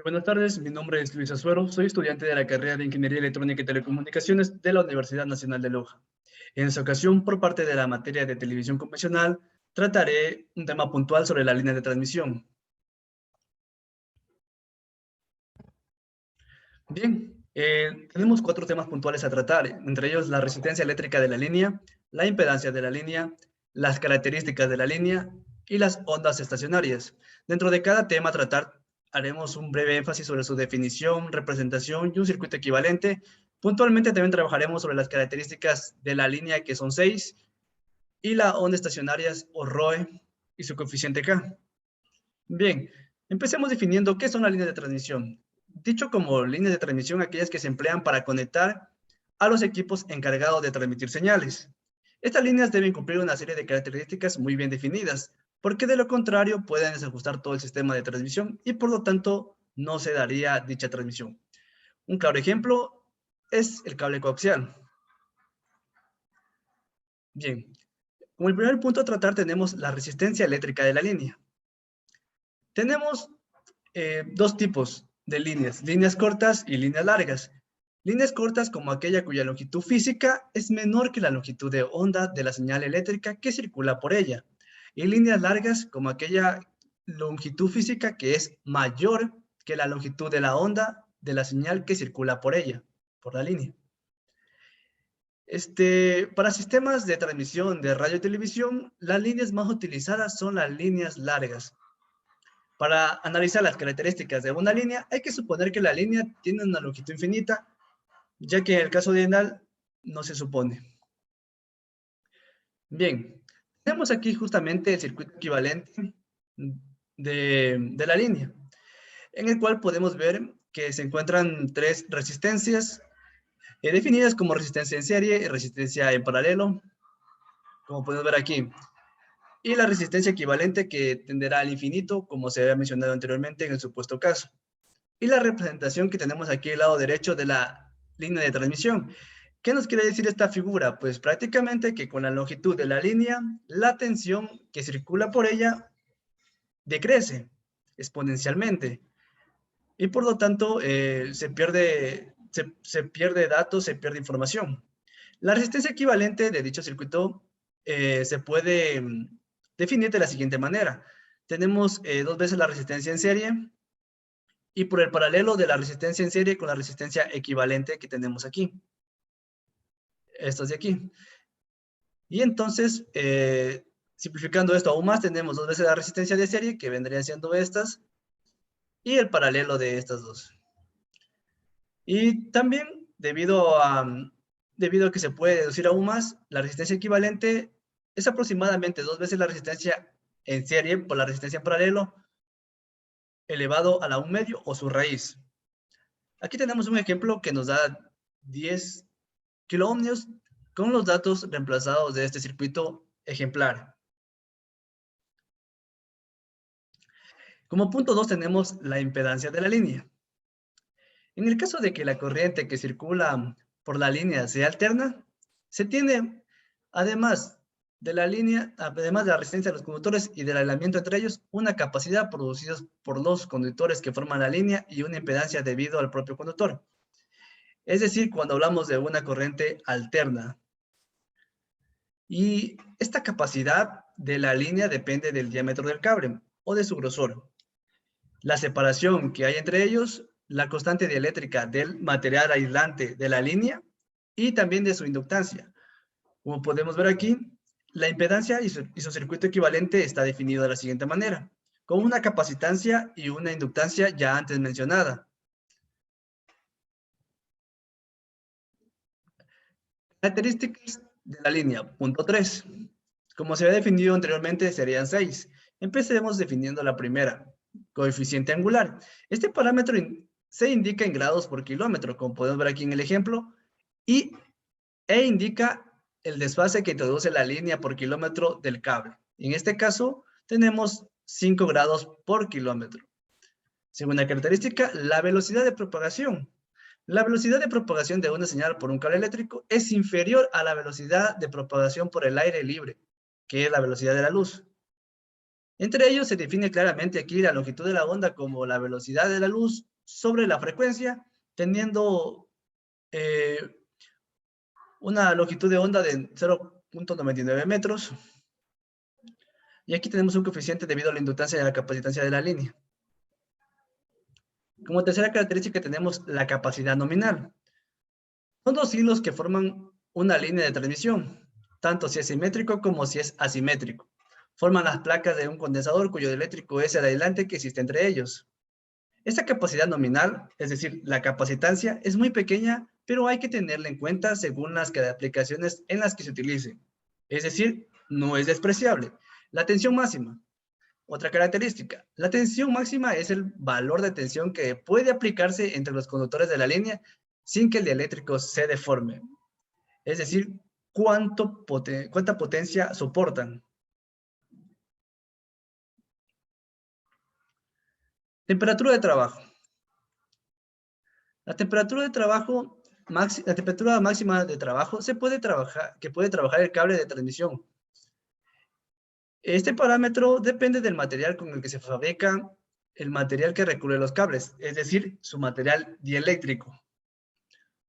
Buenas tardes, mi nombre es Luis Azuero, soy estudiante de la carrera de Ingeniería Electrónica y Telecomunicaciones de la Universidad Nacional de Loja. En esta ocasión, por parte de la materia de televisión convencional, trataré un tema puntual sobre la línea de transmisión. Bien, tenemos 4 temas puntuales a tratar, entre ellos la resistencia eléctrica de la línea, la impedancia de la línea, las características de la línea y las ondas estacionarias. Dentro de cada tema a tratar, haremos un breve énfasis sobre su definición, representación y un circuito equivalente. Puntualmente también trabajaremos sobre las características de la línea, que son 6, y la onda estacionaria o ROE y su coeficiente K. Bien, empecemos definiendo qué son las líneas de transmisión. Dicho como líneas de transmisión, aquellas que se emplean para conectar a los equipos encargados de transmitir señales. Estas líneas deben cumplir una serie de características muy bien definidas, porque de lo contrario pueden desajustar todo el sistema de transmisión y por lo tanto no se daría dicha transmisión. Un claro ejemplo es el cable coaxial. Bien, como el primer punto a tratar tenemos la resistencia eléctrica de la línea. Tenemos dos tipos de líneas cortas y líneas largas. Líneas cortas como aquella cuya longitud física es menor que la longitud de onda de la señal eléctrica que circula por ella. Y líneas largas como aquella longitud física que es mayor que la longitud de la onda de la señal que circula por ella, por la línea. Para sistemas de transmisión de radio y televisión, las líneas más utilizadas son las líneas largas. Para analizar las características de una línea, hay que suponer que la línea tiene una longitud infinita, ya que en el caso de Enal no se supone. Bien, tenemos aquí justamente el circuito equivalente de la línea, en el cual podemos ver que se encuentran 3 resistencias definidas como resistencia en serie y resistencia en paralelo, como podemos ver aquí. Y la resistencia equivalente que tenderá al infinito, como se había mencionado anteriormente en el supuesto caso. Y la representación que tenemos aquí al lado derecho de la línea de transmisión. ¿Qué nos quiere decir esta figura? Pues prácticamente que con la longitud de la línea, la tensión que circula por ella decrece exponencialmente. Y por lo tanto, se pierde datos, se pierde información. La resistencia equivalente de dicho circuito se puede definir de la siguiente manera. Tenemos 2 veces la resistencia en serie, y por el paralelo de la resistencia en serie con la resistencia equivalente que tenemos aquí. Estas de aquí. Y entonces, simplificando esto aún más, tenemos 2 veces la resistencia de serie, que vendrían siendo estas, y el paralelo de estas dos. Y también, debido a que se puede deducir aún más, la resistencia equivalente es aproximadamente 2 veces la resistencia en serie por la resistencia en paralelo, elevado a la 1/2 o su raíz. Aquí tenemos un ejemplo que nos da 10 kiloohmios con los datos reemplazados de este circuito ejemplar. Como punto 2 tenemos la impedancia de la línea. En el caso de que la corriente que circula por la línea sea alterna, se tiene, además de la línea, además de la resistencia de los conductores y del aislamiento entre ellos, una capacidad producida por los conductores que forman la línea y una impedancia debido al propio conductor. Es decir, cuando hablamos de una corriente alterna. Y esta capacidad de la línea depende del diámetro del cable o de su grosor. La separación que hay entre ellos, la constante dieléctrica del material aislante de la línea y también de su inductancia. Como podemos ver aquí, la impedancia y su circuito equivalente está definido de la siguiente manera, con una capacitancia y una inductancia ya antes mencionada. Características de la línea, punto 3. Como se había definido anteriormente, serían 6. Empecemos definiendo la primera, coeficiente angular. Este parámetro se indica en grados por kilómetro, como podemos ver aquí en el ejemplo, e indica el desfase que introduce la línea por kilómetro del cable. En este caso, tenemos 5 grados por kilómetro. Segunda característica, la velocidad de propagación. La velocidad de propagación de una señal por un cable eléctrico es inferior a la velocidad de propagación por el aire libre, que es la velocidad de la luz. Entre ellos se define claramente aquí la longitud de la onda como la velocidad de la luz sobre la frecuencia, teniendo una longitud de onda de 0.99 metros. Y aquí tenemos un coeficiente debido a la inductancia y a la capacitancia de la línea. Como tercera característica tenemos la capacidad nominal. Son dos hilos que forman una línea de transmisión, tanto si es simétrico como si es asimétrico. Forman las placas de un condensador cuyo eléctrico es el aislante que existe entre ellos. Esta capacidad nominal, es decir, la capacitancia, es muy pequeña, pero hay que tenerla en cuenta según las aplicaciones en las que se utilice. Es decir, no es despreciable. La tensión máxima. Otra característica, la tensión máxima es el valor de tensión que puede aplicarse entre los conductores de la línea sin que el dieléctrico se deforme. Es decir, cuánta potencia soportan. Temperatura de trabajo. La temperatura máxima de trabajo que puede trabajar el cable de transmisión. Este parámetro depende del material con el que se fabrica el material que recubre los cables, es decir, su material dieléctrico.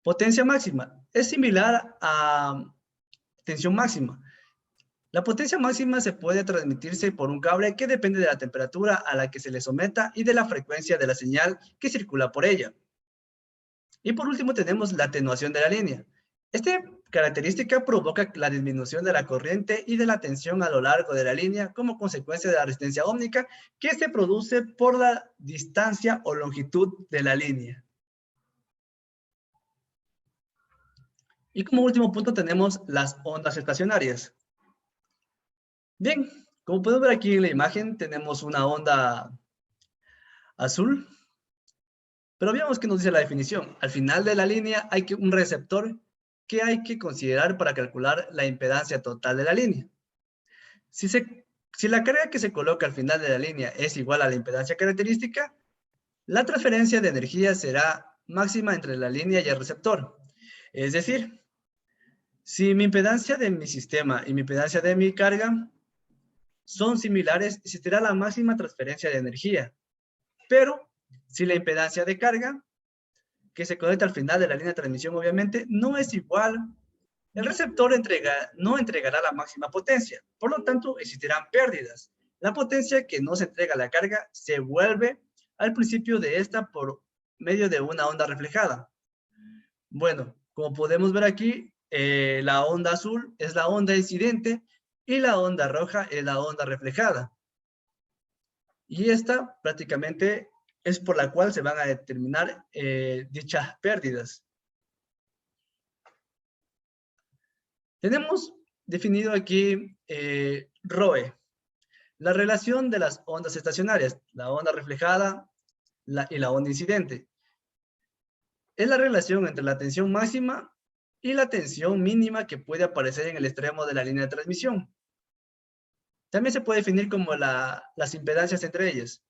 Potencia máxima es similar a tensión máxima. La potencia máxima se puede transmitirse por un cable que depende de la temperatura a la que se le someta y de la frecuencia de la señal que circula por ella. Y por último tenemos la atenuación de la línea. Esta característica provoca la disminución de la corriente y de la tensión a lo largo de la línea como consecuencia de la resistencia ómnica que se produce por la distancia o longitud de la línea. Y como último punto tenemos las ondas estacionarias. Bien, como podemos ver aquí en la imagen, tenemos una onda azul, pero veamos qué nos dice la definición. Al final de la línea hay un receptor que hay que considerar para calcular la impedancia total de la línea. Si la carga que se coloca al final de la línea es igual a la impedancia característica, la transferencia de energía será máxima entre la línea y el receptor. Es decir, si mi impedancia de mi sistema y mi impedancia de mi carga son similares, existirá la máxima transferencia de energía. Pero si la impedancia de carga que se conecta al final de la línea de transmisión obviamente no es igual, el receptor no entregará la máxima potencia. Por lo tanto, existirán pérdidas. La potencia que no se entrega a la carga se vuelve al principio de esta por medio de una onda reflejada. Bueno, como podemos ver aquí, la onda azul es la onda incidente y la onda roja es la onda reflejada. Y esta prácticamente es por la cual se van a determinar dichas pérdidas. Tenemos definido aquí ROE, la relación de las ondas estacionarias, la onda reflejada y la onda incidente. Es la relación entre la tensión máxima y la tensión mínima que puede aparecer en el extremo de la línea de transmisión. También se puede definir como las impedancias entre ellas.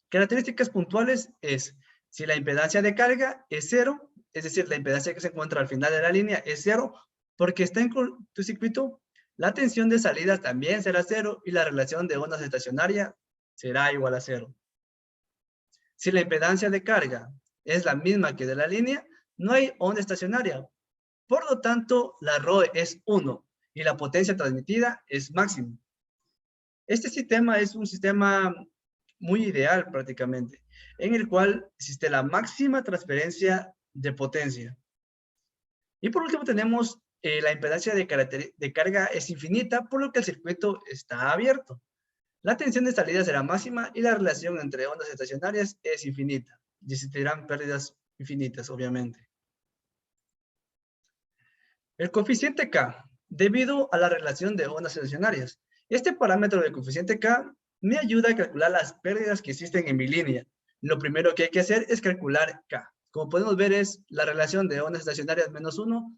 Características puntuales es si la impedancia de carga es cero, es decir, la impedancia que se encuentra al final de la línea es cero, porque está en tu circuito, la tensión de salida también será cero y la relación de ondas estacionarias será igual a cero. Si la impedancia de carga es la misma que de la línea, no hay onda estacionaria. Por lo tanto, la ROE es 1 y la potencia transmitida es máxima. Este sistema es un sistema muy ideal prácticamente, en el cual existe la máxima transferencia de potencia. Y por último tenemos la impedancia de carga es infinita, por lo que el circuito está abierto. La tensión de salida será máxima y la relación entre ondas estacionarias es infinita. Y existirán pérdidas infinitas, obviamente. El coeficiente K, debido a la relación de ondas estacionarias. Este parámetro del coeficiente K me ayuda a calcular las pérdidas que existen en mi línea. Lo primero que hay que hacer es calcular K. Como podemos ver es la relación de ondas estacionarias menos 1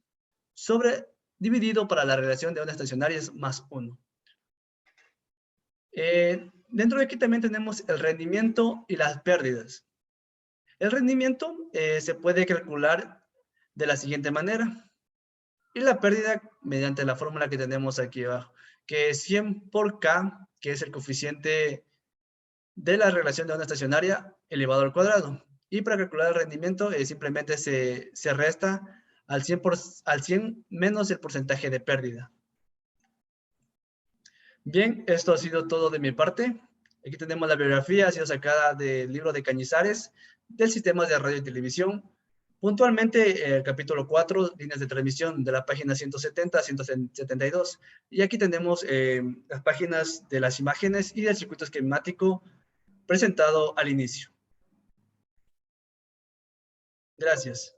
dividido para la relación de ondas estacionarias más 1. Dentro de aquí también tenemos el rendimiento y las pérdidas. El rendimiento se puede calcular de la siguiente manera. Y la pérdida mediante la fórmula que tenemos aquí abajo, que es 100 por K que es el coeficiente de la relación de onda estacionaria elevado al cuadrado. Y para calcular el rendimiento simplemente se resta al 100 menos el porcentaje de pérdida. Bien, esto ha sido todo de mi parte. Aquí tenemos la bibliografía, ha sido sacada del libro de Cañizares, del sistema de radio y televisión. Puntualmente, el capítulo 4, líneas de transmisión, de la página 170 a 172. Y aquí tenemos las páginas de las imágenes y del circuito esquemático presentado al inicio. Gracias.